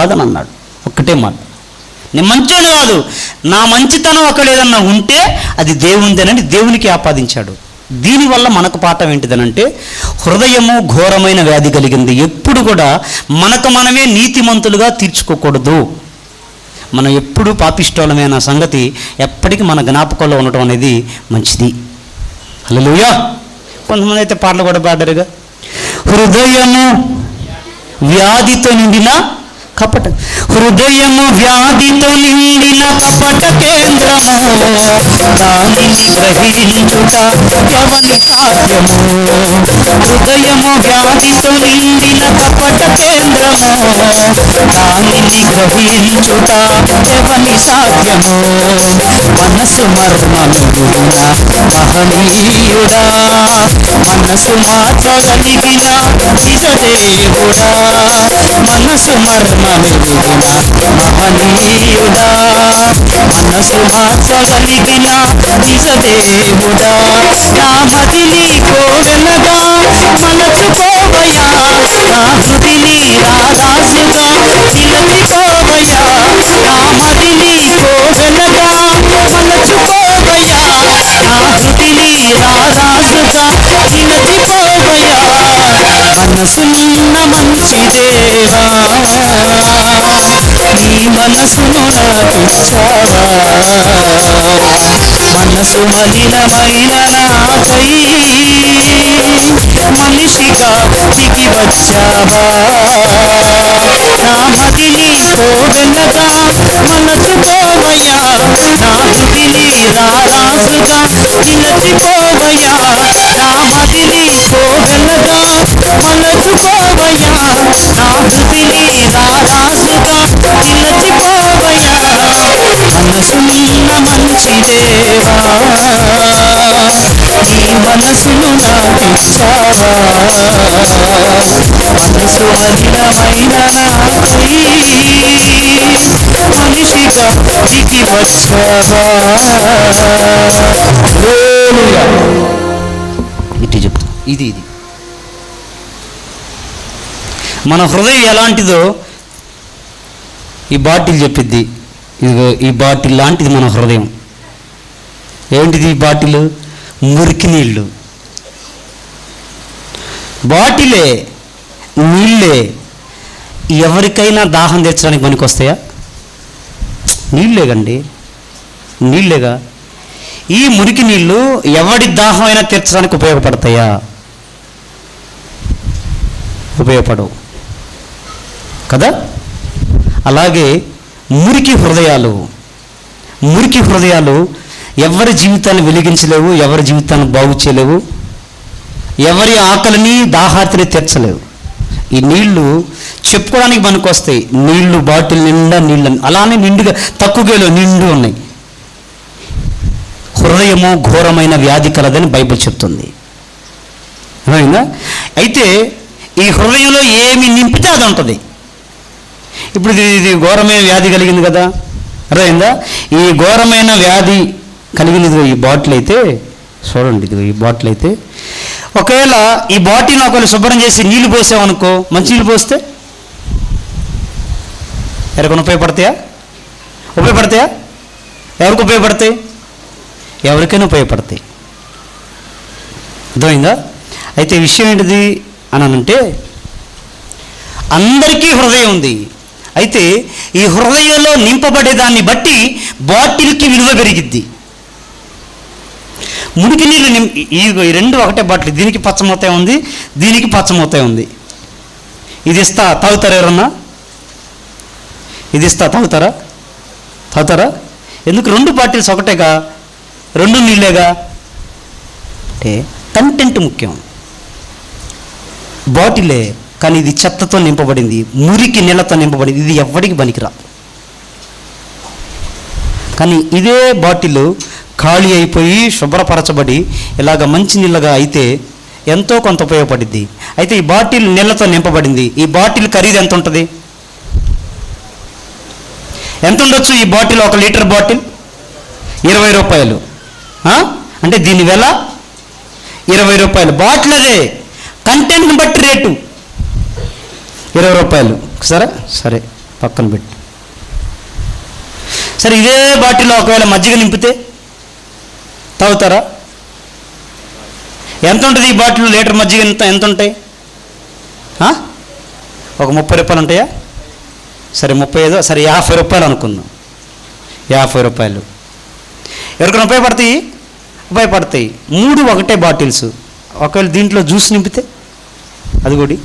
కాదని అన్నాడు. ఒక్కటే మాట, నేను మంచోని కాదు, నా మంచితనం ఒకళ్ళు ఏదన్నా ఉంటే అది దేవునిదేనని దేవునికి ఆపాదించాడు. దీనివల్ల మనకు పాఠం ఏంటిదనంటే, హృదయము ఘోరమైన వ్యాధి కలిగింది. ఎప్పుడు కూడా మనకు మనమే నీతిమంతులుగా తీర్చుకోకూడదు. మనం ఎప్పుడు పాపిష్టోళమైన సంగతి ఎప్పటికీ మన జ్ఞాపకంలో ఉండటం అనేది మంచిది. హల్లెలూయా. కొంతమంది అయితే పాటలు కూడా పాడారుగా, హృదయము వ్యాధితో నిండిన కపట, హృదయము వ్యాధితో నిండిన కపట కేంద్రము, దానిని గ్రహించుట ఎవని సాధ్యము. హృదయము వ్యాధితో నిండిన కపట కేంద్రము, దానిని గ్రహించుట ఎవని సాధ్యము. మనసు మర్మమెరుగిన మహనీయుడా, మనసు మార్చగలిగిన నిజ దేవుడా, మనసు మర్మమెరుగిన మహనీయుడా, మనసు మార్చగలిగిన నిజ దేవుడా. నా మదిని కోవెలగా మలచుకోవయా, నా హృదిని రారాజుగా నిలచిపోవయా, నా మదిని కోవెలగా మలచుకోవయా, నా హృదిని రారాజుగా నిలచిపోవయా. మనసున్న మంచి దేవా, నీ మనసును నాకిచ్చావా, మనసు మలినమైన నాకై మనిషిగా దిగి వచ్చావా. నా మదిని కోవెలగా మలచుకోవయ్యా, నా హృదిని రారాజుగా నిలచిపోవయ్యా, నా మదిని కోవెలగా మలచుకోవయ్యా, నా హృదిని రారాజుగా నిలచిపోవయ్యా. మనసున్న మంచి దేవా, నీ మనసును నాకిచ్చావా, మనసు మలినమైన నాకై మనిషిగా దిగి వచ్చావా. ఇటు చెప్తా, ఇది మన హృదయం ఎలాంటిదో ఈ బాటిల్ చెప్పిద్ది. ఇదిగో ఈ బాటిల్ లాంటిది మన హృదయం. ఏంటిది ఈ బాటిల్? మురికి నీళ్ళు. బాటిలే, నీళ్ళే ఎవరికైనా దాహం తెచ్చడానికి పనికొస్తాయా? నీళ్ళేగండి, నీళ్ళేగా. ఈ మురికి నీళ్ళు ఎవడి దాహం అయినా తీర్చడానికి ఉపయోగపడతాయా? ఉపయోగపడవు కదా. అలాగే మురికి హృదయాలు ఎవరి జీవితాన్ని వెలిగించలేవు, ఎవరి జీవితాన్ని బాగు చేయలేవు, ఎవరి ఆకలిని దాహార్తిని తీర్చలేవు. ఈ నీళ్లు చెప్పుకోవడానికి మనకు వస్తాయి. నీళ్లు బాటిల్ నిండా నీళ్ళు, అలానే నిండుగా తక్కువగా నిండు ఉన్నాయి. హృదయము ఘోరమైన వ్యాధి కలదని బైబిల్ చెప్తుంది. అర్థమైందా? అయితే ఈ హృదయంలో ఏమి నింపితే అది ఉంటుంది. ఇప్పుడు ఇది ఘోరమైన వ్యాధి కలిగింది కదా, అర్థమైందా? ఈ ఘోరమైన వ్యాధి కలిగినది ఈ బాటిల్ అయితే, చూడండి, ఇదిగో ఈ బాటిల్ అయితే, ఒకవేళ ఈ బాటిల్ ఒకవేళ శుభ్రం చేసి నీళ్ళు పోసామనుకో, మంచి నీళ్ళు పోస్తే ఎవరికైనా ఉపయోగపడతాయా? ఎవరికి ఉపయోగపడతాయి? ఎవరికైనా ఉపయోగపడతాయి. అర్థమైందా? అయితే విషయం ఏంటిది అని అంటే, అందరికీ హృదయం ఉంది. అయితే ఈ హృదయంలో నింపబడేదాన్ని బట్టి బాటిల్కి విలువ పెరిగిద్ది. మురికి నీళ్ళు ఈ రెండు ఒకటే బాటిల్, దీనికి పచ్చమూత ఉంది, దీనికి పచ్చమూత ఉంది. ఇది ఇస్తా తాగుతారా? ఎవరన్నా ఇది ఇస్తా తాగుతారా? ఎందుకు? రెండు బాటిల్స్ ఒకటేగా, రెండు నీళ్ళేగా. అంటే కంటెంట్ ముఖ్యం. బాటిలే కానీ ఇది చెత్తతో నింపబడింది, మురికి నీళ్ళతో నింపబడింది. ఇది ఎవరికి పనికిరా. కానీ ఇదే బాటిల్ ఖాళీ అయిపోయి శుభ్రపరచబడి ఇలాగ మంచి నీళ్ళగా అయితే ఎంతో కొంత ఉపయోగపడిద్ది. అయితే ఈ బాటిల్ నీళ్ళతో నింపబడింది. ఈ బాటిల్ ఖరీదు ఎంత ఉంటుంది? ఎంత ఉండొచ్చు? ఈ బాటిల్, 1 లీటర్ బాటిల్ 20 రూపాయలు. అంటే దీని వెల 20 రూపాయలు. బాటిల్ అదే, కంటెంట్ని బట్టి రేటు 20 రూపాయలు. సరే పక్కన పెట్టి. సరే, ఇదే బాటిల్లో ఒకవేళ మజ్జిగ నింపితే తాగుతారా? ఎంత ఉంటుంది ఈ బాటిల్లో? లీటర్ మజ్జిగ ఎంత ఉంటాయి? ఒక 30 రూపాయలు ఉంటాయా? సరే, 35, సరే 50 రూపాయలు అనుకుందాం. 50 రూపాయలు ఎవరికైనా ఉపయోగపడతాయి? ఉపయోగపడతాయి. 3 ఒకటే బాటిల్స్. ఒకవేళ దీంట్లో జ్యూస్ నింపితే అది కూడా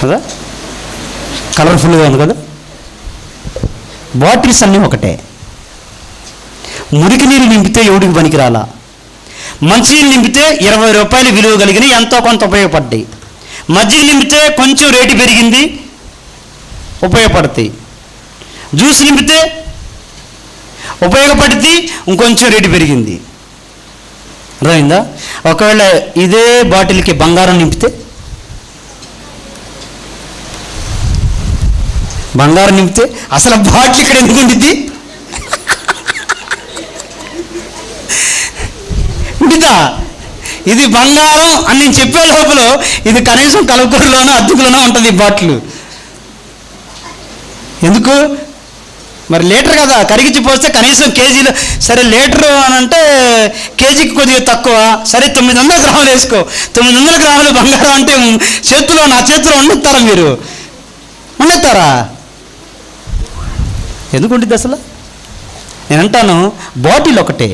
కదా, కలర్ఫుల్గా ఉంది కదా. బాటిల్స్ అన్నీ ఒకటే. మురికి నీళ్ళు నింపితే ఎవడికి పనికిరాలా. మంచినీళ్ళు నింపితే 20 రూపాయలు విలువ కలిగినవి, ఎంతో కొంత ఉపయోగపడ్డాయి. మజ్జిగ నింపితే కొంచెం రేటు పెరిగింది, ఉపయోగపడతాయి. జ్యూస్ నింపితే ఉపయోగపడితే ఇంకొంచెం రేటు పెరిగింది. అర్థమైందా? ఒకవేళ ఇదే బాటిల్కి బంగారం నింపితే, బంగారం నింపితే అసలు బాటిల్ ఇక్కడ ఎందుకు ఉండిద్ది? ఉండిద్దా? ఇది బంగారం అని నేను చెప్పే లోపల ఇది కనీసం కలకూరులోనో అద్దెకులోనో ఉంటుంది ఈ బాటిల్. ఎందుకు మరి? లీటర్ కదా, కరిగించి పోస్తే కనీసం కేజీలు. సరే, లీటరు అని అంటే కేజీకి కొద్దిగా తక్కువ. సరే, 900 గ్రాములు వేసుకో. 900 గ్రాములు బంగారం అంటే నా చేతిలో వండుతారా మీరు? వండుతారా? ఎందుకు ఉంటుంది అసలు? నేను అంటాను, బాటిల్ ఒకటే.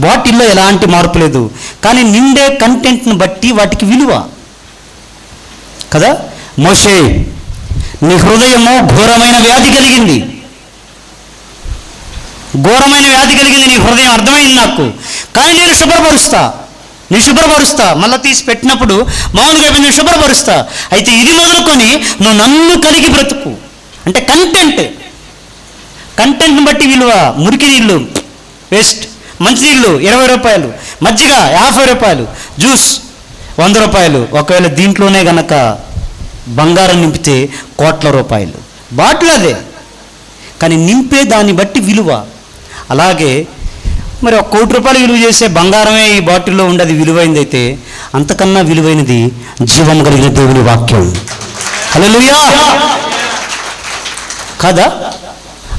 బాటిల్లో ఎలాంటి మార్పు లేదు, కానీ నిండే కంటెంట్ని బట్టి వాటికి విలువ కదా. మోషే, నీ హృదయము ఘోరమైన వ్యాధి కలిగింది. ఘోరమైన వ్యాధి కలిగింది నీ హృదయం, అర్థమైంది నాకు. కానీ నేను శుభ్రపరుస్తా. మళ్ళీ తీసి పెట్టినప్పుడు మామూలుగా అయిపోయింది, నేను శుభ్రపరుస్తా. అయితే ఇది మొదలుకొని నువ్వు నన్ను కలిగి బ్రతుకు అంటే కంటెంట్ని బట్టి విలువ. మురికి నీళ్ళు వేస్ట్, మంచినీళ్ళు 20 రూపాయలు, మజ్జిగ 50 రూపాయలు, జ్యూస్ 100 రూపాయలు. ఒకవేళ దీంట్లోనే గనక బంగారం నింపితే కోట్ల రూపాయలు. బాటిల్ అదే, కానీ నింపే దాన్ని బట్టి విలువ. అలాగే మరి 1 కోటి రూపాయలు విలువ చేసే బంగారమే ఈ బాటిల్లో ఉండేది విలువైందైతే, అంతకన్నా విలువైనది జీవం కలిగిన దేవుని వాక్యం. హల్లెలూయా కాదా?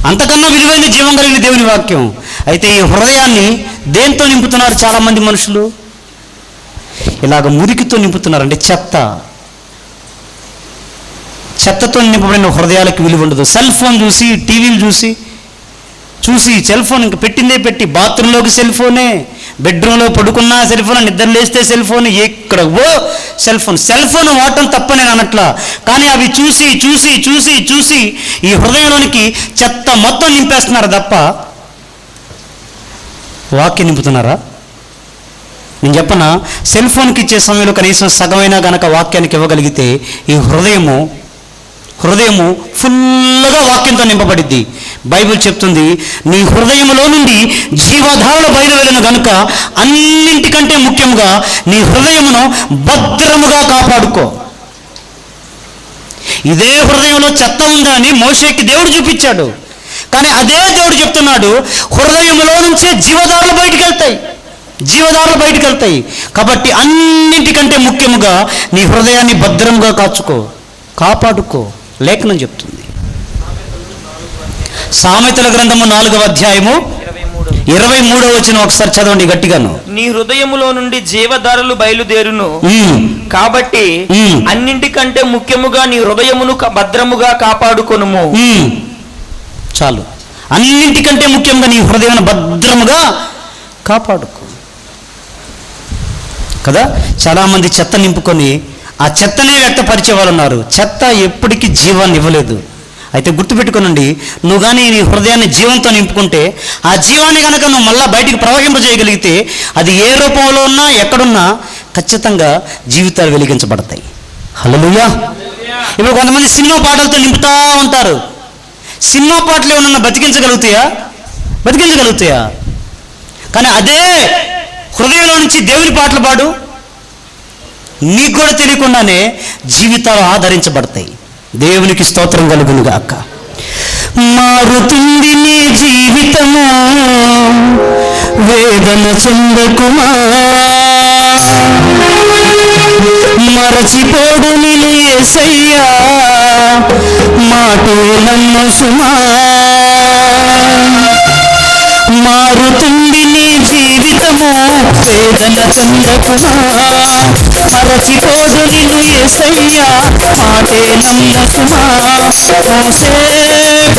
అంతకన్నా విలువైన జీవం కలిగిన దేవుని వాక్యం. అయితే ఈ హృదయాన్ని దేంతో నింపుతున్నారు చాలామంది మనుషులు? ఇలాగ మురికితో నింపుతున్నారండి. చెత్తతో నింపబడిన హృదయాలకు విలువ ఉండదు. సెల్ ఫోన్ చూసి, టీవీలు చూసి సెల్ ఫోన్ ఇంక పెట్టిందే పెట్టి, బాత్రూంలోకి సెల్ ఫోనే, బెడ్రూమ్లో పడుకున్నా సెల్ ఫోన్, నిద్ర లేస్తే సెల్ ఫోన్, ఎక్కడ సెల్ ఫోన్ వాడటం తప్ప నేను అనట్లా. కానీ అవి చూసి ఈ హృదయంలోనికి చెత్త మొత్తం నింపేస్తున్నారు తప్ప వాక్యం నింపుతున్నారా? నేను చెప్పనా, సెల్ ఫోన్కి ఇచ్చే సమయంలో కనీసం సగమైనా గనక వాక్యానికి ఇవ్వగలిగితే ఈ హృదయము ఫుల్గా వాక్యంతో నింపబడిద్ది. బైబిల్ చెప్తుంది, నీ హృదయంలో నుండి జీవధారలు బయలువెళ్ళను గనుక అన్నింటికంటే ముఖ్యంగా నీ హృదయమును భద్రముగా కాపాడుకో. ఇదే హృదయంలో చెత్త ఉందని మోషేకి దేవుడు చూపించాడు. కానీ అదే దేవుడు చెప్తున్నాడు, హృదయంలో నుంచే జీవధారలు బయటికి వెళ్తాయి. కాబట్టి అన్నింటికంటే ముఖ్యముగా నీ హృదయాన్ని భద్రంగా కాపాడుకో. లేఖనం చెప్తుంది. సామెతల గ్రంథము 4వ అధ్యాయము 23వ వచనం ఒకసారి చదవండి గట్టిగాను. నీ హృదయములో నుండి జీవధారలు బయలుదేరును, కాబట్టి అన్నింటికంటే ముఖ్యముగా నీ హృదయమును భద్రముగా కాపాడుకొనుము. చాలు, అన్నింటికంటే ముఖ్యంగా నీ హృదయాన్ని భద్రముగా కాపాడుకో కదా. చాలామంది చెత్త నింపుకొని ఆ చెత్తనే వ్యక్తపరిచే వాళ్ళు ఉన్నారు. చెత్త ఎప్పటికీ జీవాన్ని ఇవ్వలేదు. అయితే గుర్తుపెట్టుకోనండి, నువ్వు కానీ నీ హృదయాన్ని జీవంతో నింపుకుంటే, ఆ జీవాన్ని కనుక నువ్వు మళ్ళీ బయటికి ప్రవహింపజేయగలిగితే, అది ఏ రూపంలో ఉన్నా ఎక్కడున్నా ఖచ్చితంగా జీవితాలు వెలిగించబడతాయి. హల్లెలూయా. ఇప్పుడు కొంతమంది సినిమా పాటలతో నింపుతూ ఉంటారు. సినిమా పాటలు ఏమన్నా బతికించగలుగుతాయా? కానీ అదే హృదయంలో నుంచి దేవుని పాటలు పాడు, నీకు కూడా తెలియకుండానే జీవితాలు ఆదరించబడతాయి. దేవునికి స్తోత్రం కలుగును గాక. మారుతుంది నీ జీవితము, వేదన చెందకుమా. మరచిపోడు నిన్ను యేసయ్యా మాటే నన్ను సుమా, మారుతుంది నీ జీవితము వేదన చెందకుమా. మరచిపోదు నిన్ను యేసయ్యా మాటే నన్ను సుమా, మోసే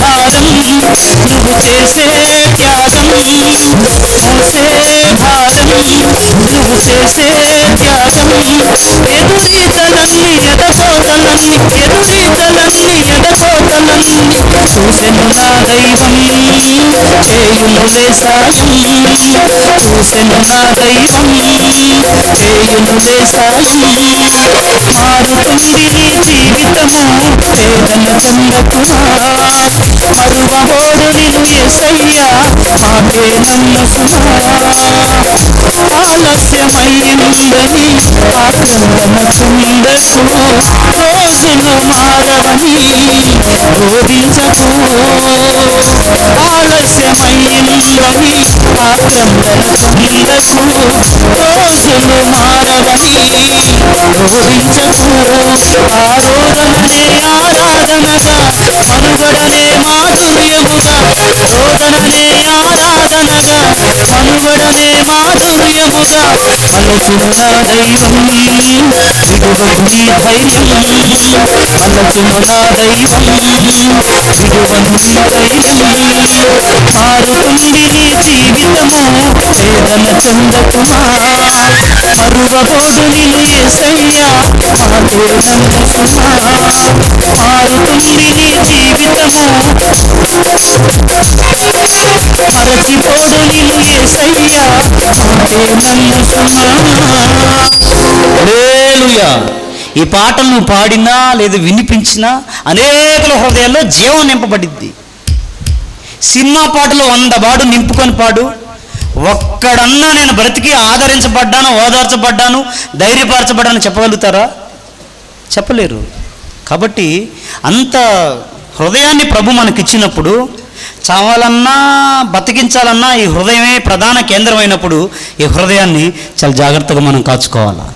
భారం నువ్వు చేసే త్యాగం, మోసే భారం నువ్వు చేసే త్యాగం, ఎదురీతలన్నీ ఎదపోతలన్నీ ఎదురీతలన్నీ ఎదపోతలన్నీ చూసెను నా దైవం చేయునులే సాయం, చూసెను నా దైవం చేయునులే సాయం. మారుతుంది నీ జీవితము వేదన చెందకుమా, మరువబోడు నిన్ను యేసయ్యా మాటే నన్ను సుమా. ఆలస్యమైందని ఆక్రమణకుండకు, రోజులు మారవని బోధించకు. ఆలస్యమైందని ఆక్రమణకుండకు, రోజులు మారవని బోధించకు. ఆరోధననే ఆరాధనగా మనుగడనే మాధుర్యముగా, రోదననే ఆరాధనగా మనుగడనే మాధుర్యముగా, అలచును నా దైవం విడువను నీ ధైర్యం, అలచును నా దైవం విడువను నీ ధైర్యం. మారుతుంది నీ జీవితము వేదన చెందకుమా, మరువబోడు నిన్ను యేసయ్యా మాటే నన్ను సుమా. మారుతుంది నీ జీవితము మరచిపోడు నిన్ను యేసయ్యా మాటే నన్ను సుమా. హల్లెలూయా. ఈ పాటలు నువ్వు పాడినా లేదా వినిపించినా అనేకుల హృదయాల్లో జీవం నింపబడిద్ది. సినిమా పాటలు 100 పాడు నింపుకొని పాడు, ఒక్కడన్నా నేను బ్రతికి ఆదరించబడ్డాను, ఓదార్చబడ్డాను, ధైర్యపరచబడ్డాను చెప్పగలుగుతారా? చెప్పలేరు. కాబట్టి అంత హృదయాన్ని ప్రభు మనకిచ్చినప్పుడు, చావాలన్నా బతికించాలన్నా ఈ హృదయమే ప్రధాన కేంద్రమైనప్పుడు ఈ హృదయాన్ని చాలా జాగ్రత్తగా మనం కాచుకోవాలా.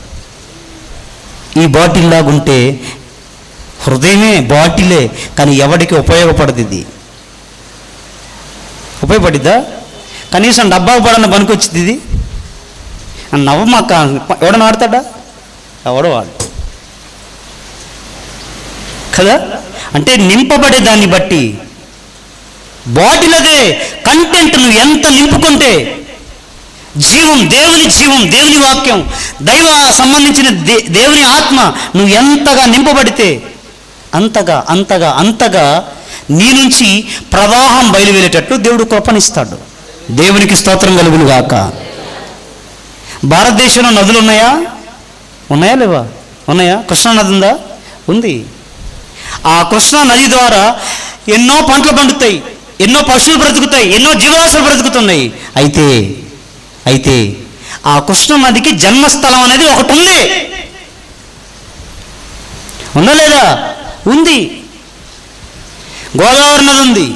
ఈ బాటిల్ లాగుంటే హృదయమే బాటిలే, కానీ ఎవరికి ఉపయోగపడదు. ఇది ఉపయోగపడిద్దా? కనీసం డబ్బాకు పడని పనికొచ్చింది ఇది. నవ్వమాక ఎవడన్నా ఆడతాడా? ఎవడో వాడు కదా. అంటే నింపబడే దాన్ని బట్టి బాటిల్ అదే కంటెంట్. నువ్వు ఎంత నింపుకుంటే జీవం, దేవుని వాక్యం, దైవ సంబంధించిన దేవుని ఆత్మ నువ్వు ఎంతగా నింపబడితే అంతగా అంతగా అంతగా నీ నుంచి ప్రవాహం బయలువెళ్ళేటట్టు దేవుడు కృపనిస్తాడు. దేవునికి స్తోత్రం కలుగును గాక. భారతదేశంలో నదులు ఉన్నాయా? ఉన్నాయా లేవా? ఉన్నాయా? కృష్ణా నది ఉందా? ఉంది. ఆ కృష్ణా నది ద్వారా ఎన్నో పంటలు పండుతాయి, ఎన్నో పశువులు బ్రతుకుతాయి, ఎన్నో జీవరాశులు బ్రతుకుతున్నాయి. అయితే ఆ కృష్ణ నదికి జన్మస్థలం అనేది ఒకటి ఉంది. ఉందా లేదా? ఉంది. గోదావరి నది ఉంది.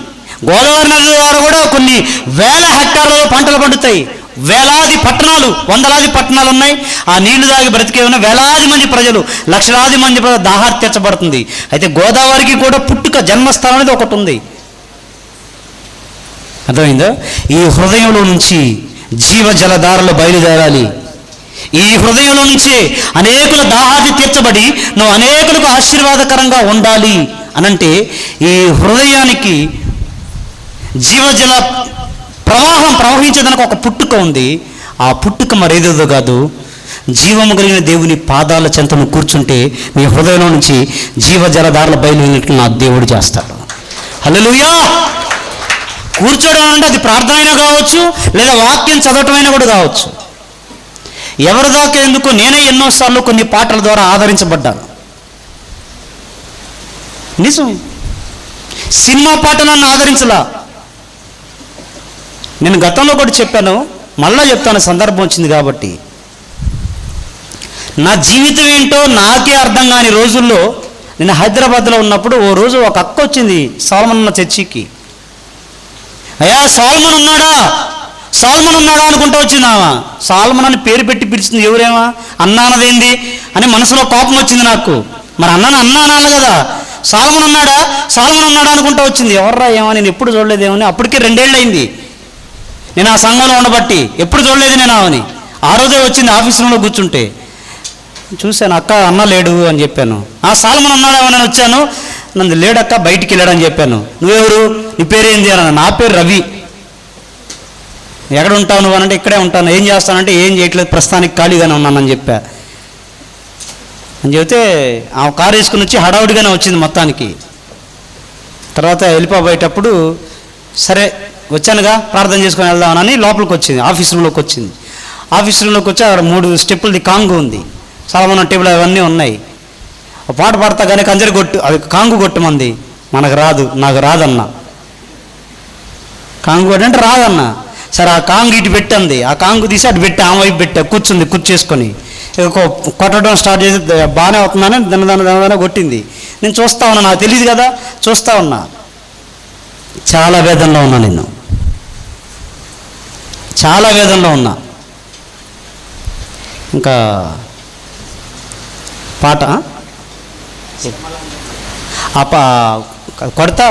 గోదావరి నది ద్వారా కూడా కొన్ని వేల హెక్టార్లలో పంటలు పండుతాయి. వేలాది పట్టణాలు, వందలాది పట్టణాలు ఉన్నాయి. ఆ నీళ్లు తాగి బ్రతికే ఉన్న వేలాది మంది ప్రజలు, లక్షలాది మంది ప్రజలు దాహార్తి తీర్చబడుతుంది. అయితే గోదావరికి కూడా పుట్టుక జన్మస్థలం అనేది ఒకటి ఉంది. అర్థమైందా? ఈ హృదయంలో నుంచి జీవజలధారలు బయలుదేరాలి. ఈ హృదయంలో నుంచే అనేకుల దాహార్తి తీర్చబడి నువ్వు అనేకులకు ఆశీర్వాదకరంగా ఉండాలి అనంటే ఈ హృదయానికి జీవజల ప్రవాహం ప్రవహించేదానికి ఒక పుట్టుక ఉంది. ఆ పుట్టుక మరేదేదో కాదు, జీవము కలిగిన దేవుని పాదాల చెంతను కూర్చుంటే నీ హృదయంలో నుంచి జీవజలధారల బయలుదేరినట్లు నా దేవుడు చేస్తాడు. హల్లెలూయా. కూర్చోవడం అంటే అది ప్రార్థన అయినా కావచ్చు, లేదా వాక్యం చదవటమైనా కూడా కావచ్చు. ఎవరి దాకా ఎందుకు, నేనే ఎన్నోసార్లు కొన్ని పాటల ద్వారా ఆదరించబడ్డాను. నిజం. సినిమా పాటలు నన్ను ఆదరించలా. నేను గతంలో కూడా చెప్పాను, మళ్ళా చెప్తాను, సందర్భం వచ్చింది కాబట్టి. నా జీవితం ఏంటో నాకే అర్థం కాని రోజుల్లో నేను హైదరాబాద్లో ఉన్నప్పుడు ఓ రోజు ఒక అక్క వచ్చింది సోలమన్ ఉన్న చర్చికి. అయ్యా సోలమన్ ఉన్నాడా? సాల్మన్ ఉన్నాడా అనుకుంటూ వచ్చింది ఆమె. సాల్మన్ అని పేరు పెట్టి పిలిచింది, ఎవరేమా అన్న అన్నదేంది అని మనసులో కోపం వచ్చింది నాకు. మరి అన్న అనాలి కదా. సాల్మన్ ఉన్నాడా అనుకుంటూ వచ్చింది. ఎవర్రా ఏమో, నేను ఎప్పుడు చూడలేదేమని. అప్పటికే 2 ఏళ్ళు అయింది నేను ఆ సంఘంలో ఉండబట్టి, ఎప్పుడు చూడలేదు నేను ఆమెని. ఆ రోజే వచ్చింది ఆఫీస్ రూమ్లో కూర్చుంటే చూశాను. అక్క అన్న లేడు అని చెప్పాను. సాల్మన్ ఉన్నాడేమో నేను వచ్చాను. నన్ను లేడక్క, బయటికి వెళ్ళాడని చెప్పాను. నువ్వెవరు, నీ పేరేంది అన్నాను. నా పేరు రవి. ఎక్కడ ఉంటావు నువ్వు అనంటే ఇక్కడే ఉంటాను. ఏం చేస్తానంటే ఏం చేయట్లేదు, ప్రస్తుతానికి ఖాళీగానే ఉన్నానని చెప్పా. అని చెబితే ఆ కారు వేసుకుని వచ్చి హడావుడిగానే వచ్చింది మొత్తానికి. తర్వాత వెళ్ళిపోబోయేటప్పుడు సరే వచ్చానుగా ప్రార్థన చేసుకొని వెళ్దామని లోపలికి వచ్చింది, ఆఫీస్ రూమ్లోకి వచ్చింది. ఆఫీస్ రూమ్లోకి వచ్చి అక్కడ 3 స్టెప్పులది కాంగు ఉంది, సాల్మన్ టేబుల్ అవన్నీ ఉన్నాయి. ఆ పాట పాడతా కానీ కంజరి కొట్టు, అది కాంగు కొట్టమంది. మనకు రాదు, నాకు రాదన్నా. కాంగు కొట్టు అంటే రాదన్నా. సరే ఆ కాంగు ఇటు పెట్టండి, ఆ కాంగు తీసి అటు పెట్టి ఆమె వైపు పెట్టా, కూర్చుంది కూర్చేసుకొని. కొట్టడం స్టార్ట్ చేసి బాగానే అవుతుందని దన కొట్టింది. నేను చూస్తా ఉన్నా, నాకు తెలియదు కదా, చూస్తా ఉన్నా. చాలా వేదనలో ఉన్నా, నేను చాలా వేదనలో ఉన్నా. ఇంకా పాట కొడతా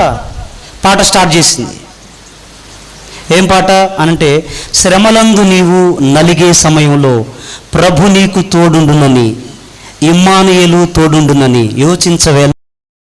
పాట స్టార్ట్ చేసింది. ఏం పాట అనంటే, శ్రమలందు నీవు నలిగే సమయంలో ప్రభు నీకు తోడుండునని, ఇమ్మానుయేలు తోడుండునని యోచించవేళ